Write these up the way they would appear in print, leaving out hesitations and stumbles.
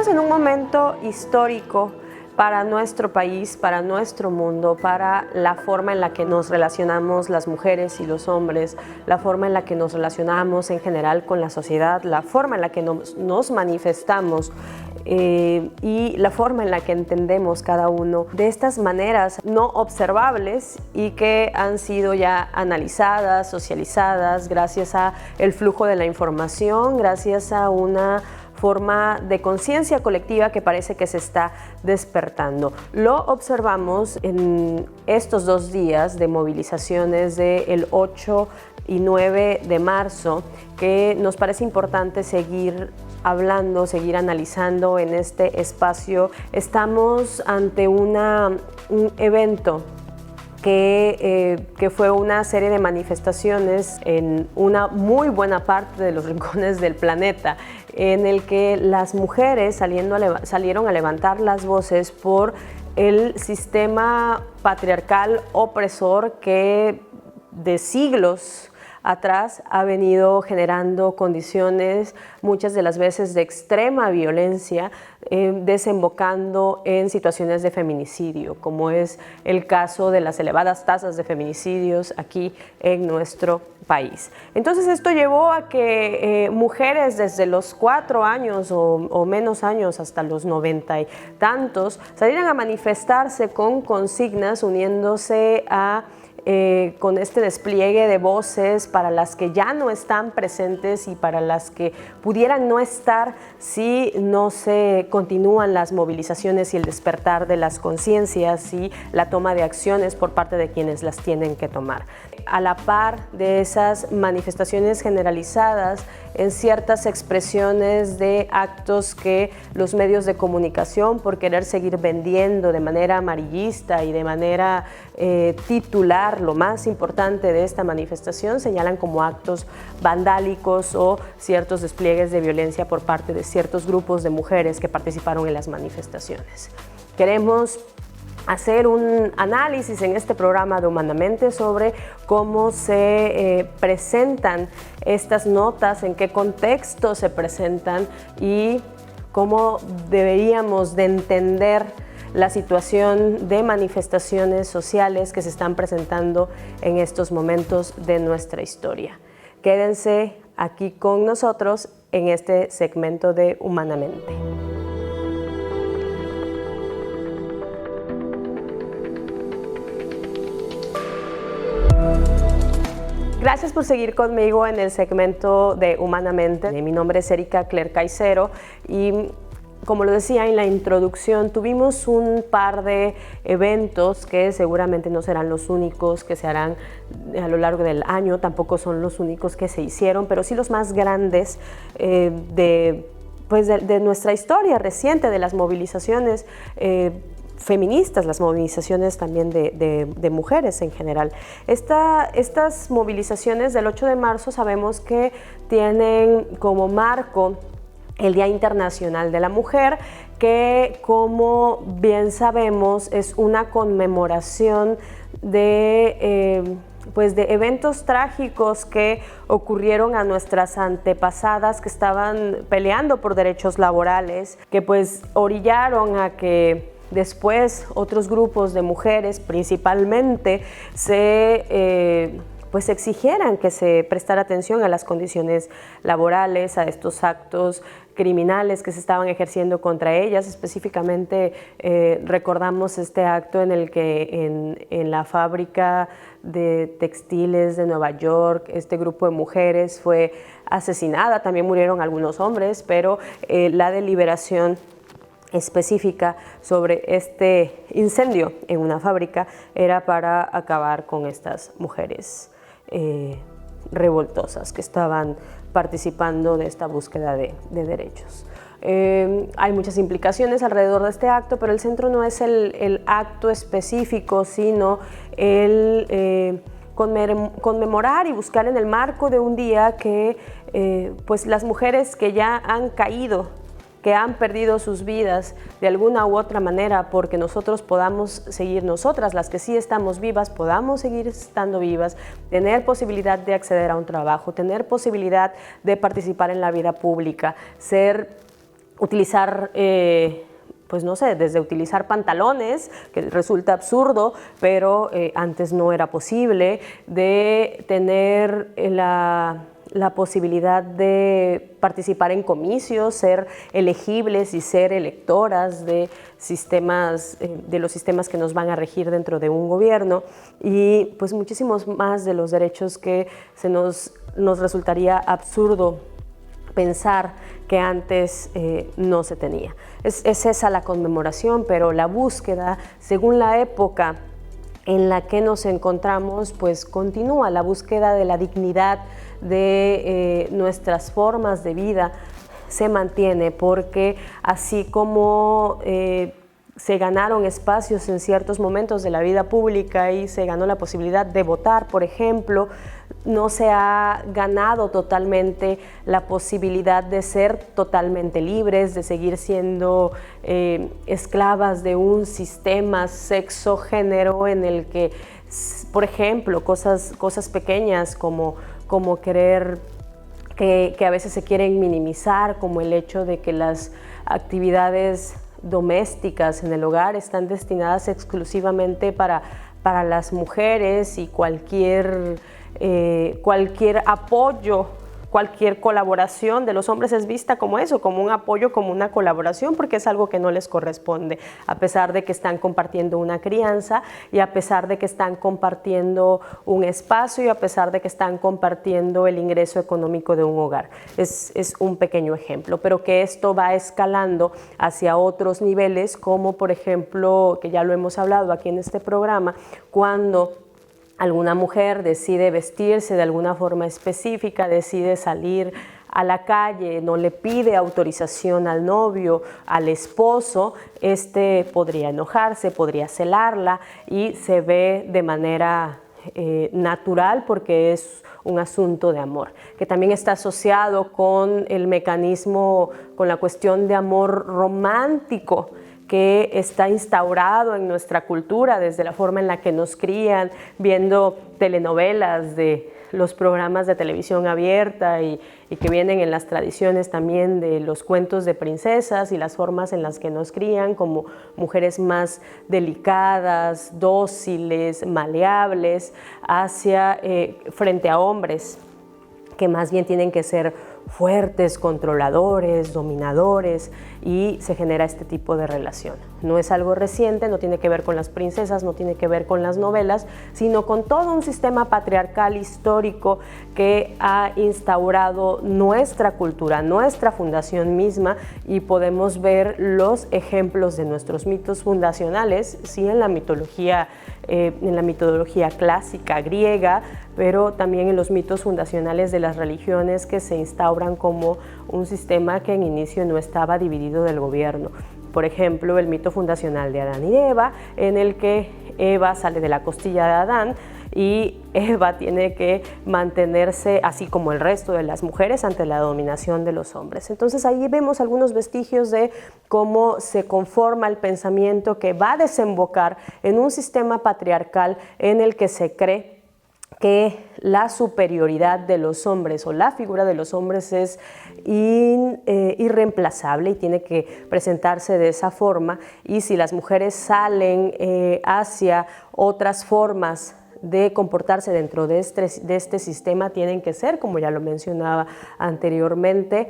Estamos en un momento histórico para nuestro país, para nuestro mundo, para la forma en la que nos relacionamos las mujeres y los hombres, la forma en la que nos relacionamos en general con la sociedad, la forma en la que nos manifestamos y la forma en la que entendemos cada uno de estas maneras no observables y que han sido ya analizadas, socializadas, gracias al flujo de la información, gracias a una forma de conciencia colectiva que parece que se está despertando. Lo observamos en estos 2 días de movilizaciones del 8 y 9 de marzo, que nos parece importante seguir hablando, seguir analizando en este espacio. Estamos ante un evento que fue una serie de manifestaciones en una muy buena parte de los rincones del planeta, en el que las mujeres salieron a levantar las voces por el sistema patriarcal opresor que de siglos atrás ha venido generando condiciones muchas de las veces de extrema violencia, desembocando en situaciones de feminicidio, como es el caso de las elevadas tasas de feminicidios aquí en nuestro país. Entonces esto llevó a que mujeres desde los 4 años o menos años hasta los 90 y tantos salieran a manifestarse con consignas uniéndose con este despliegue de voces para las que ya no están presentes y para las que pudieran no estar si no se continúan las movilizaciones y el despertar de las conciencias y la toma de acciones por parte de quienes las tienen que tomar. A la par de esas manifestaciones generalizadas en ciertas expresiones de actos que los medios de comunicación, por querer seguir vendiendo de manera amarillista y de manera titular, lo más importante de esta manifestación, señalan como actos vandálicos o ciertos despliegues de violencia por parte de ciertos grupos de mujeres que participaron en las manifestaciones. Queremos hacer un análisis en este programa de Humanamente sobre cómo se presentan estas notas, en qué contexto se presentan y cómo deberíamos de entender la situación de manifestaciones sociales que se están presentando en estos momentos de nuestra historia. Quédense aquí con nosotros en este segmento de Humanamente. Gracias por seguir conmigo en el segmento de Humanamente. Mi nombre es Erika Claire Caicedo y como lo decía en la introducción, tuvimos un par de eventos que seguramente no serán los únicos que se harán a lo largo del año, tampoco son los únicos que se hicieron, pero sí los más grandes de nuestra historia reciente, de las movilizaciones feministas, las movilizaciones también de mujeres en general. Estas movilizaciones del 8 de marzo sabemos que tienen como marco el Día Internacional de la Mujer, que como bien sabemos es una conmemoración de eventos trágicos que ocurrieron a nuestras antepasadas que estaban peleando por derechos laborales, que pues orillaron a que después otros grupos de mujeres principalmente pues exigieran que se prestara atención a las condiciones laborales, a estos actos criminales que se estaban ejerciendo contra ellas. Específicamente recordamos este acto en el que en la fábrica de textiles de Nueva York, este grupo de mujeres fue asesinada, también murieron algunos hombres, pero la deliberación específica sobre este incendio en una fábrica era para acabar con estas mujeres revoltosas que estaban participando de esta búsqueda de derechos. Hay muchas implicaciones alrededor de este acto, pero el centro no es el acto específico, sino el conmemorar y buscar en el marco de un día que pues las mujeres que ya han caído, que han perdido sus vidas de alguna u otra manera, porque nosotros podamos seguir, nosotras las que sí estamos vivas, podamos seguir estando vivas, tener posibilidad de acceder a un trabajo, tener posibilidad de participar en la vida pública, ser utilizar, pues no sé, desde utilizar pantalones, que resulta absurdo, pero antes no era posible, de tener la posibilidad de participar en comicios, ser elegibles y ser electoras de sistemas, de los sistemas que nos van a regir dentro de un gobierno, y pues muchísimos más de los derechos que nos resultaría absurdo pensar que antes no se tenía. Es esa la conmemoración, pero la búsqueda, según la época en la que nos encontramos, pues continúa. La búsqueda de la dignidad de nuestras formas de vida se mantiene, porque así como se ganaron espacios en ciertos momentos de la vida pública y se ganó la posibilidad de votar, por ejemplo, no se ha ganado totalmente la posibilidad de ser totalmente libres, de seguir siendo esclavas de un sistema sexo-género en el que, por ejemplo, cosas pequeñas como querer, que a veces se quieren minimizar, como el hecho de que las actividades domésticas en el hogar están destinadas exclusivamente para las mujeres, y cualquier apoyo, cualquier colaboración de los hombres es vista como eso, como un apoyo, como una colaboración, porque es algo que no les corresponde, a pesar de que están compartiendo una crianza y a pesar de que están compartiendo un espacio y a pesar de que están compartiendo el ingreso económico de un hogar. Es un pequeño ejemplo, pero que esto va escalando hacia otros niveles, como por ejemplo, que ya lo hemos hablado aquí en este programa, cuando alguna mujer decide vestirse de alguna forma específica, decide salir a la calle, no le pide autorización al novio, al esposo, este podría enojarse, podría celarla, y se ve de manera natural, porque es un asunto de amor, que también está asociado con el mecanismo, con la cuestión de amor romántico, que está instaurado en nuestra cultura desde la forma en la que nos crían, viendo telenovelas de los programas de televisión abierta y que vienen en las tradiciones también de los cuentos de princesas y las formas en las que nos crían como mujeres más delicadas, dóciles, maleables, frente a hombres que más bien tienen que ser fuertes, controladores, dominadores, y se genera este tipo de relación. No es algo reciente, no tiene que ver con las princesas, no tiene que ver con las novelas, sino con todo un sistema patriarcal histórico que ha instaurado nuestra cultura, nuestra fundación misma, y podemos ver los ejemplos de nuestros mitos fundacionales, sí, en la mitología clásica griega, pero también en los mitos fundacionales de las religiones que se instauran como un sistema que en inicio no estaba dividido del gobierno. Por ejemplo, el mito fundacional de Adán y Eva, en el que Eva sale de la costilla de Adán y Eva tiene que mantenerse, así como el resto de las mujeres, ante la dominación de los hombres. Entonces ahí vemos algunos vestigios de cómo se conforma el pensamiento que va a desembocar en un sistema patriarcal en el que se cree que la superioridad de los hombres o la figura de los hombres es irreemplazable y tiene que presentarse de esa forma, y si las mujeres salen hacia otras formas de comportarse dentro de este sistema, tienen que ser, como ya lo mencionaba anteriormente,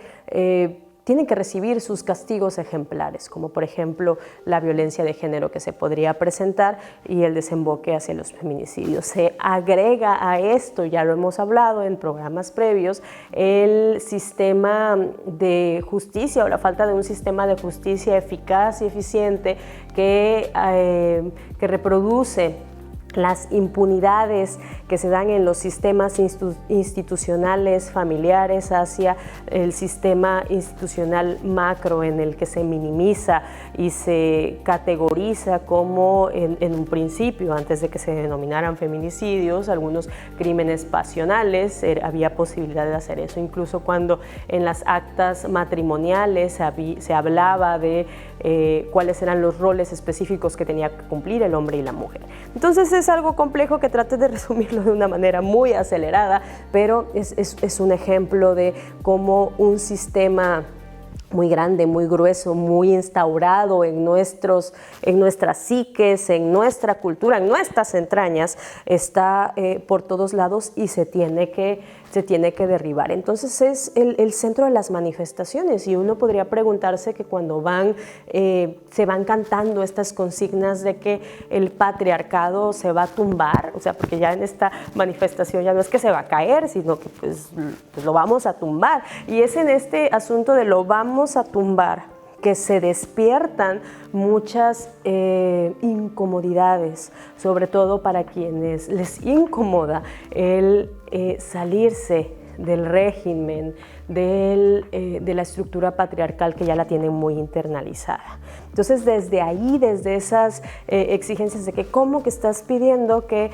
tienen que recibir sus castigos ejemplares, como por ejemplo la violencia de género que se podría presentar y el desemboque hacia los feminicidios. Se agrega a esto, ya lo hemos hablado en programas previos, el sistema de justicia o la falta de un sistema de justicia eficaz y eficiente que reproduce las impunidades que se dan en los sistemas institucionales familiares hacia el sistema institucional macro, en el que se minimiza y se categoriza como en un principio, antes de que se denominaran feminicidios, algunos crímenes pasionales. Había posibilidad de hacer eso, incluso cuando en las actas matrimoniales se hablaba de cuáles eran los roles específicos que tenía que cumplir el hombre y la mujer. Entonces es algo complejo que traté de resumirlo de una manera muy acelerada, pero es un ejemplo de cómo un sistema muy grande, muy grueso, muy instaurado en nuestras psiques, en nuestra cultura, en nuestras entrañas, está por todos lados y se tiene que derribar. Entonces es el centro de las manifestaciones, y uno podría preguntarse que cuando se van cantando estas consignas de que el patriarcado se va a tumbar, o sea, porque ya en esta manifestación ya no es que se va a caer, sino que pues lo vamos a tumbar, y es en este asunto de lo vamos a tumbar que se despiertan muchas incomodidades, sobre todo para quienes les incomoda el salirse del régimen, de la estructura patriarcal que ya la tienen muy internalizada. Entonces, desde ahí, desde esas exigencias de que cómo que estás pidiendo que,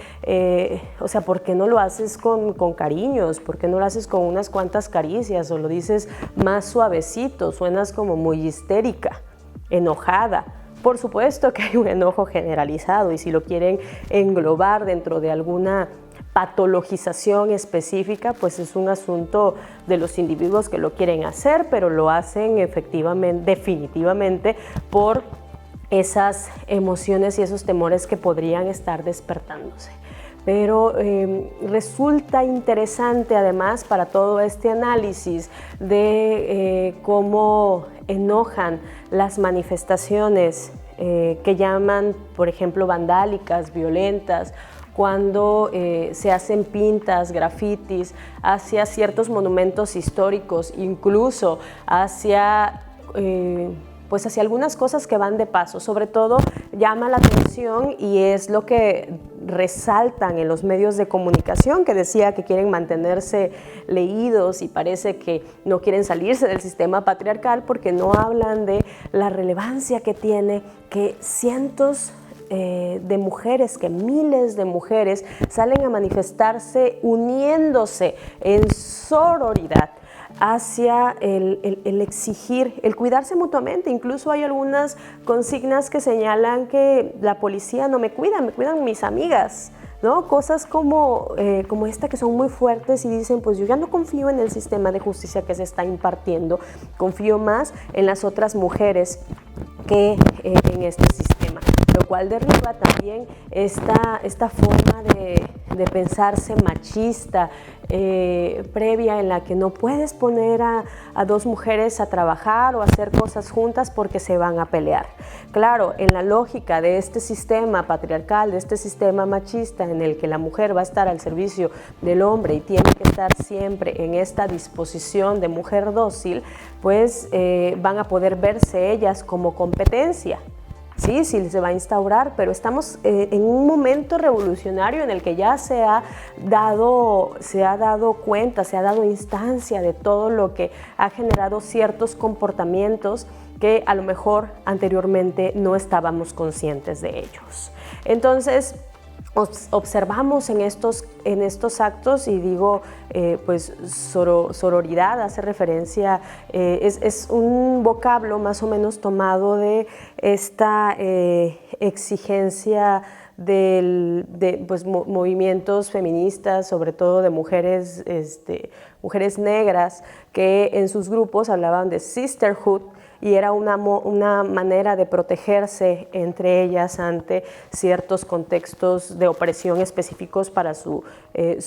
o sea, ¿por qué no lo haces con cariños? ¿Por qué no lo haces con unas cuantas caricias? O lo dices más suavecito, suenas como muy histérica, enojada. Por supuesto que hay un enojo generalizado, y si lo quieren englobar dentro de alguna patologización específica, pues es un asunto de los individuos que lo quieren hacer, pero lo hacen definitivamente por esas emociones y esos temores que podrían estar despertándose. Pero resulta interesante además para todo este análisis de cómo enojan las manifestaciones que llaman, por ejemplo, vandálicas, violentas, cuando se hacen pintas, grafitis hacia ciertos monumentos históricos, incluso hacia algunas cosas que van de paso. Sobre todo llama la atención, y es lo que resaltan en los medios de comunicación, que decía que quieren mantenerse leídos y parece que no quieren salirse del sistema patriarcal, porque no hablan de la relevancia que tiene que cientos de mujeres, que miles de mujeres salen a manifestarse uniéndose en sororidad hacia el exigir, el cuidarse mutuamente. Incluso hay algunas consignas que señalan que la policía no me cuida, me cuidan mis amigas, ¿no? Cosas como esta, que son muy fuertes, y dicen, pues yo ya no confío en el sistema de justicia que se está impartiendo, confío más en las otras mujeres que en este sistema, lo cual derriba también esta forma de pensarse machista previa, en la que no puedes poner a dos mujeres a trabajar o a hacer cosas juntas porque se van a pelear. Claro, en la lógica de este sistema patriarcal, de este sistema machista, en el que la mujer va a estar al servicio del hombre y tiene que estar siempre en esta disposición de mujer dócil, pues van a poder verse ellas como competencia. Sí, se va a instaurar, pero estamos en un momento revolucionario en el que ya se ha dado cuenta, se ha dado instancia de todo lo que ha generado ciertos comportamientos que a lo mejor anteriormente no estábamos conscientes de ellos. Entonces, observamos en estos actos, y digo, pues sororidad hace referencia, es un vocablo más o menos tomado de esta exigencia de pues, movimientos feministas, sobre todo de mujeres negras, que en sus grupos hablaban de sisterhood, y era una manera de protegerse entre ellas ante ciertos contextos de opresión específicos para su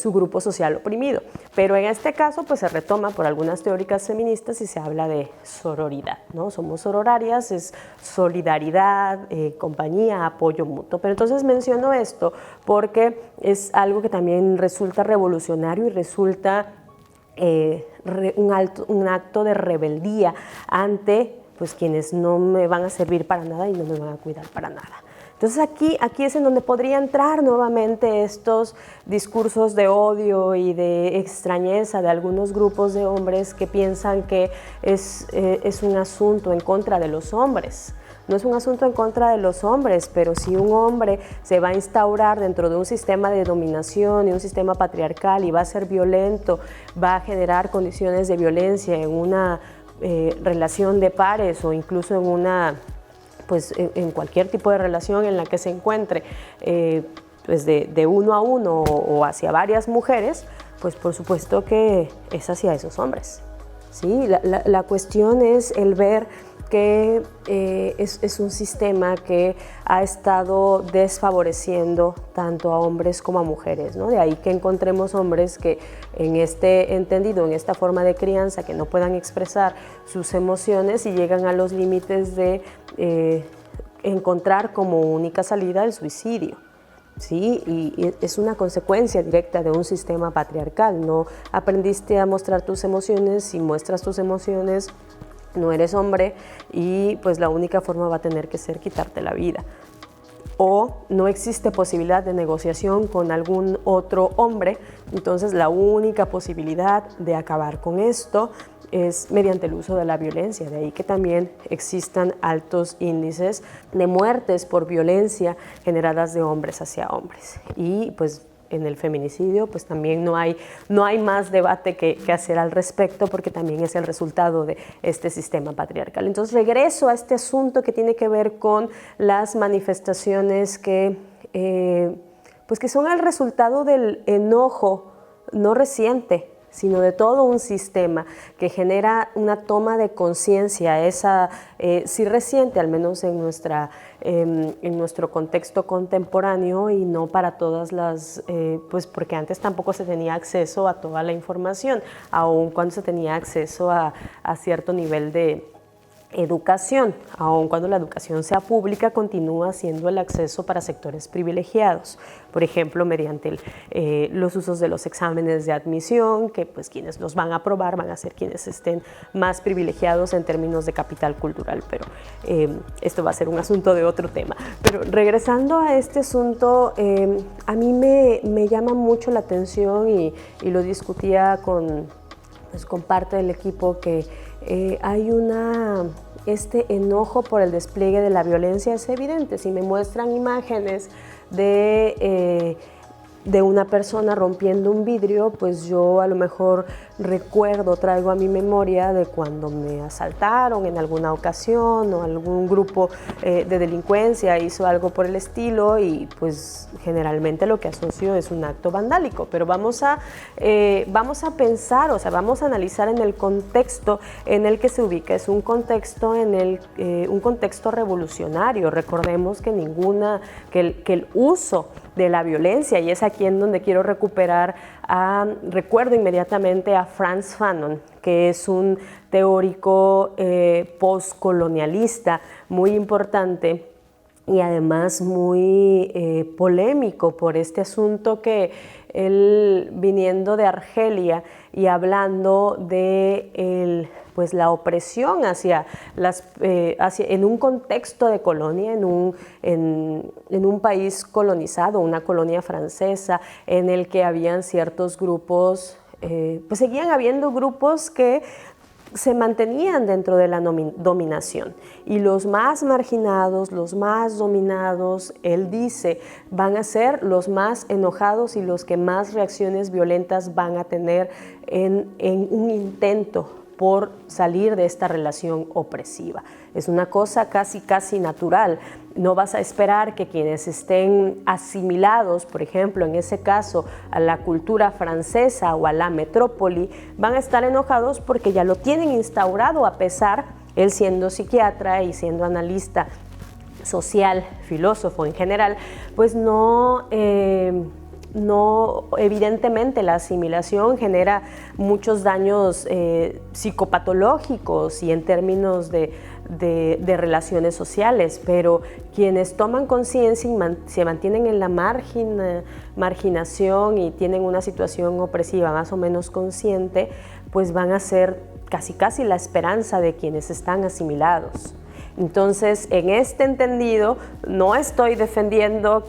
grupo social oprimido. Pero en este caso pues se retoma por algunas teóricas feministas y se habla de sororidad, ¿no? Somos sororarias, es solidaridad, compañía, apoyo mutuo. Pero entonces menciono esto porque es algo que también resulta revolucionario y resulta un acto de rebeldía ante pues quienes no me van a servir para nada y no me van a cuidar para nada. Entonces aquí es en donde podría entrar nuevamente estos discursos de odio y de extrañeza de algunos grupos de hombres que piensan que es un asunto en contra de los hombres. No es un asunto en contra de los hombres, pero si un hombre se va a instaurar dentro de un sistema de dominación y un sistema patriarcal y va a ser violento, va a generar condiciones de violencia en una relación de pares o incluso en cualquier tipo de relación en la que se encuentre, pues de uno a uno o hacia varias mujeres, pues por supuesto que es hacia esos hombres. ¿sí? La cuestión es el ver que es un sistema que ha estado desfavoreciendo tanto a hombres como a mujeres, ¿no? De ahí que encontremos hombres que en este entendido, en esta forma de crianza, que no puedan expresar sus emociones y llegan a los límites de encontrar como única salida el suicidio. Sí, y es una consecuencia directa de un sistema patriarcal. No aprendiste a mostrar tus emociones, si muestras tus emociones no eres hombre y pues la única forma va a tener que ser quitarte la vida. O no existe posibilidad de negociación con algún otro hombre, entonces la única posibilidad de acabar con esto es mediante el uso de la violencia. De ahí que también existan altos índices de muertes por violencia generadas de hombres hacia hombres. Y pues en el feminicidio pues también no hay más debate que hacer al respecto, porque también es el resultado de este sistema patriarcal. Entonces regreso a este asunto que tiene que ver con las manifestaciones que son el resultado del enojo no reciente, sino de todo un sistema que genera una toma de conciencia, esa sí reciente, al menos en nuestro contexto contemporáneo, y no para todas las, porque antes tampoco se tenía acceso a toda la información, aun cuando se tenía acceso a cierto nivel de educación, aun cuando la educación sea pública, continúa siendo el acceso para sectores privilegiados, por ejemplo, mediante los usos de los exámenes de admisión, que pues quienes los van a aprobar van a ser quienes estén más privilegiados en términos de capital cultural, pero esto va a ser un asunto de otro tema. Pero regresando a este asunto, a mí me llama mucho la atención y lo discutía con parte del equipo, que hay este enojo por el despliegue de la violencia es evidente. Si me muestran imágenes de una persona rompiendo un vidrio, pues yo a lo mejor traigo a mi memoria de cuando me asaltaron en alguna ocasión, o algún grupo de delincuencia hizo algo por el estilo, y pues generalmente lo que asocio es un acto vandálico. Pero vamos a pensar, o sea, vamos a analizar en el contexto en el que se ubica. Es un contexto un contexto revolucionario. Recordemos que el uso de la violencia, y es aquí en donde quiero recuerdo inmediatamente a Frantz Fanon, que es un teórico postcolonialista muy importante y además muy polémico por este asunto, que él, viniendo de Argelia y hablando de la opresión en un contexto de colonia, en un país colonizado, una colonia francesa, en el que habían ciertos grupos, seguían habiendo grupos que se mantenían dentro de la dominación, y los más marginados, los más dominados, él dice, van a ser los más enojados y los que más reacciones violentas van a tener en un intento por salir de esta relación opresiva. Es una cosa casi natural. No vas a esperar que quienes estén asimilados, por ejemplo, en ese caso, a la cultura francesa o a la metrópoli, van a estar enojados porque ya lo tienen instaurado, a pesar, él siendo psiquiatra y siendo analista social, filósofo en general, pues no, evidentemente la asimilación genera muchos daños psicopatológicos y en términos de relaciones sociales, pero quienes toman conciencia y se mantienen en la marginación y tienen una situación opresiva más o menos consciente, pues van a ser casi la esperanza de quienes están asimilados. Entonces, en este entendido, no estoy defendiendo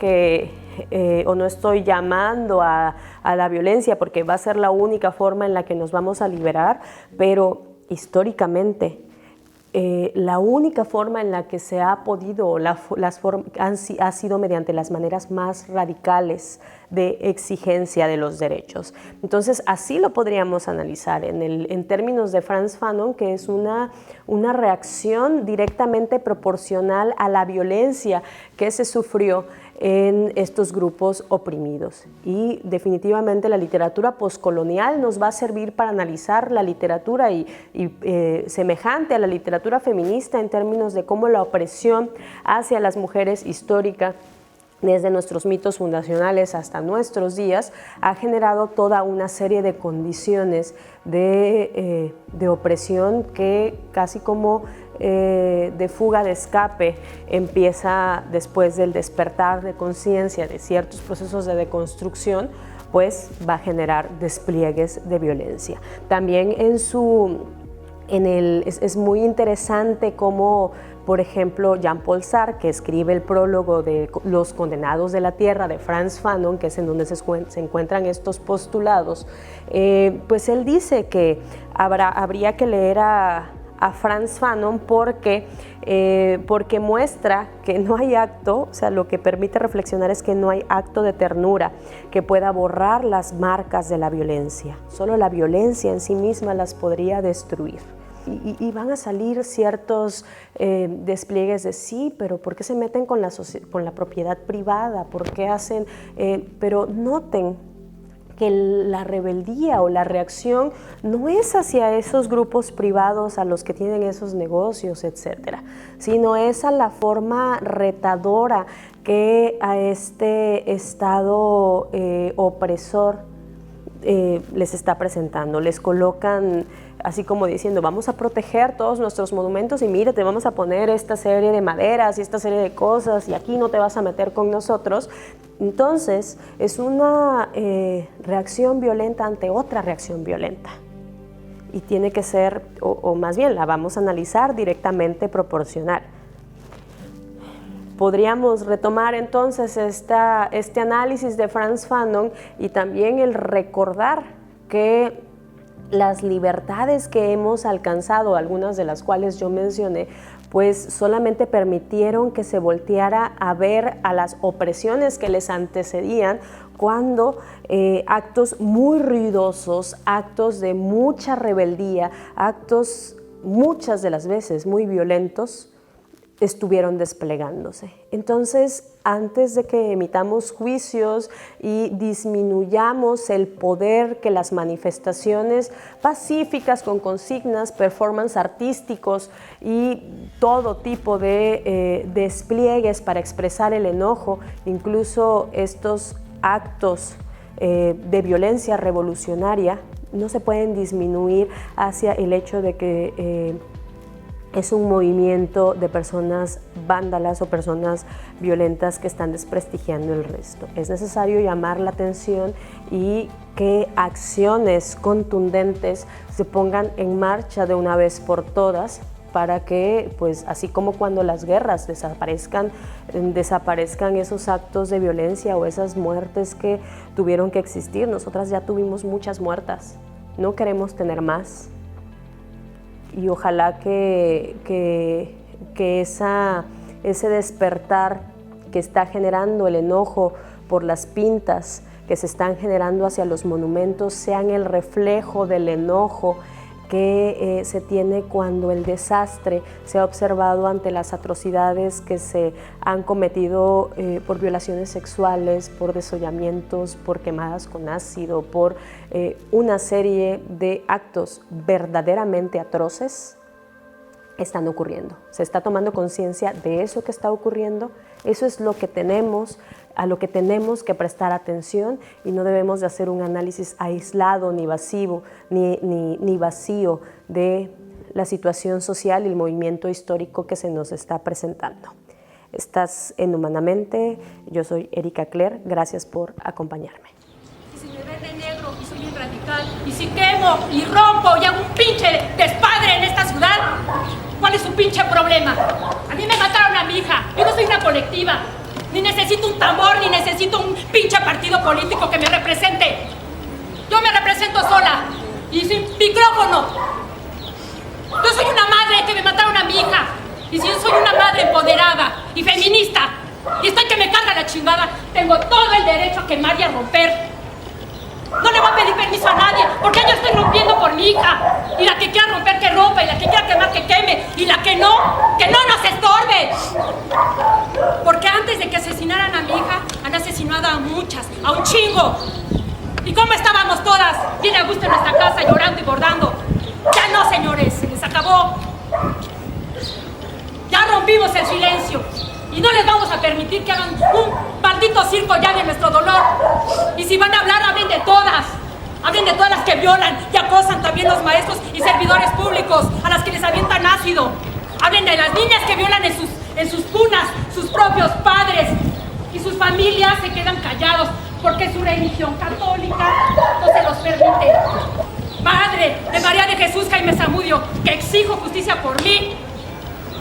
o no estoy llamando a la violencia, porque va a ser la única forma en la que nos vamos a liberar, pero históricamente la única forma en la que se ha podido, ha sido mediante las maneras más radicales de exigencia de los derechos. Entonces, así lo podríamos analizar en términos de Frantz Fanon, que es una reacción directamente proporcional a la violencia que se sufrió en estos grupos oprimidos. Y definitivamente la literatura poscolonial nos va a servir para analizar la literatura semejante a la literatura feminista en términos de cómo la opresión hacia las mujeres histórica, desde nuestros mitos fundacionales hasta nuestros días, ha generado toda una serie de condiciones de opresión que casi como de fuga de escape empieza después del despertar de conciencia de ciertos procesos de deconstrucción, pues va a generar despliegues de violencia. También es muy interesante cómo, por ejemplo, Jean-Paul Sartre, que escribe el prólogo de Los Condenados de la Tierra de Frantz Fanon, que es en donde se encuentran estos postulados, pues él dice que habría que leer a Frantz Fanon porque muestra que no hay acto, o sea, lo que permite reflexionar es que no hay acto de ternura que pueda borrar las marcas de la violencia. Solo la violencia en sí misma las podría destruir. Y van a salir ciertos despliegues de sí, pero ¿por qué se meten con la propiedad privada? ¿Por qué hacen? Pero noten que la rebeldía o la reacción no es hacia esos grupos privados a los que tienen esos negocios, etcétera, sino es a la forma retadora que a este Estado opresor les está presentando. Les colocan así como diciendo, vamos a proteger todos nuestros monumentos y mira, te vamos a poner esta serie de maderas y esta serie de cosas y aquí no te vas a meter con nosotros. Entonces es una reacción violenta ante otra reacción violenta y tiene que ser, o más bien la vamos a analizar directamente proporcional. Podríamos retomar entonces este análisis de Frantz Fanon y también el recordar que las libertades que hemos alcanzado, algunas de las cuales yo mencioné, pues solamente permitieron que se volteara a ver a las opresiones que les antecedían cuando actos muy ruidosos, actos de mucha rebeldía, actos muchas de las veces muy violentos, estuvieron desplegándose. Entonces, antes de que emitamos juicios y disminuyamos el poder que las manifestaciones pacíficas con consignas, performance artísticos y todo tipo de despliegues para expresar el enojo, incluso estos actos de violencia revolucionaria, no se pueden disminuir hacia el hecho de que es un movimiento de personas vándalas o personas violentas que están desprestigiando el resto. Es necesario llamar la atención y que acciones contundentes se pongan en marcha de una vez por todas para que, pues, así como cuando las guerras desaparezcan esos actos de violencia o esas muertes que tuvieron que existir. Nosotras ya tuvimos muchas muertas, no queremos tener más. Y ojalá que ese despertar que está generando el enojo por las pintas que se están generando hacia los monumentos sean el reflejo del enojo que se tiene cuando el desastre se ha observado ante las atrocidades que se han cometido por violaciones sexuales, por desollamientos, por quemadas con ácido, por una serie de actos verdaderamente atroces están ocurriendo. Se está tomando conciencia de eso que está ocurriendo. Eso es lo que tenemos, a lo que tenemos que prestar atención y no debemos de hacer un análisis aislado ni vacío, ni vacío de la situación social y el movimiento histórico que se nos está presentando. Estás en Humanamente, yo soy Erika Kler, gracias por acompañarme. Y si me ven de negro y soy bien radical, y si quemo y rompo y hago un pinche despadre en esta ciudad, ¿cuál es su pinche problema? A mí me mataron a mi hija, yo no soy una colectiva, ni necesito un tambor, ni necesito un pinche partido político que me represente. Yo me represento sola y sin micrófono. Yo soy una madre que me mataron a mi hija, y si yo soy una madre empoderada y feminista, y estoy que me carga la chingada, tengo todo el derecho a quemar y a romper. No le voy a pedir permiso a nadie, porque yo estoy rompiendo por mi hija. Y la que quiera romper, que rompa, y la que quiera quemar, que queme, y la que no nos estorbe. Porque antes de que asesinaran a mi hija, han asesinado a muchas, a un chingo. ¿Y cómo estábamos todas? Bien a gusto en nuestra casa, llorando y bordando. Ya no, señores, se les acabó. Ya rompimos el silencio. Y no les vamos a permitir que hagan un maldito circo ya de nuestro dolor. Y si van a hablar, hablen de todas. Hablen de todas las que violan y acosan también los maestros y servidores públicos, a las que les avientan ácido. Hablen de las niñas que violan en sus cunas, sus propios padres. Y sus familias se quedan callados porque su religión católica no se los permite. Madre de María de Jesús Jaime Zamudio, que exijo justicia por mí,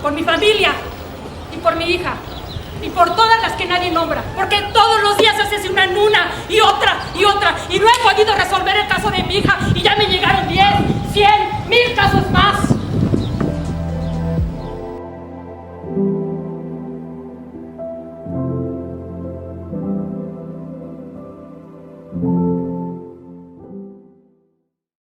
por mi familia y por mi hija, y por todas las que nadie nombra, porque todos los días asesinan una y otra, y no he podido resolver el caso de mi hija,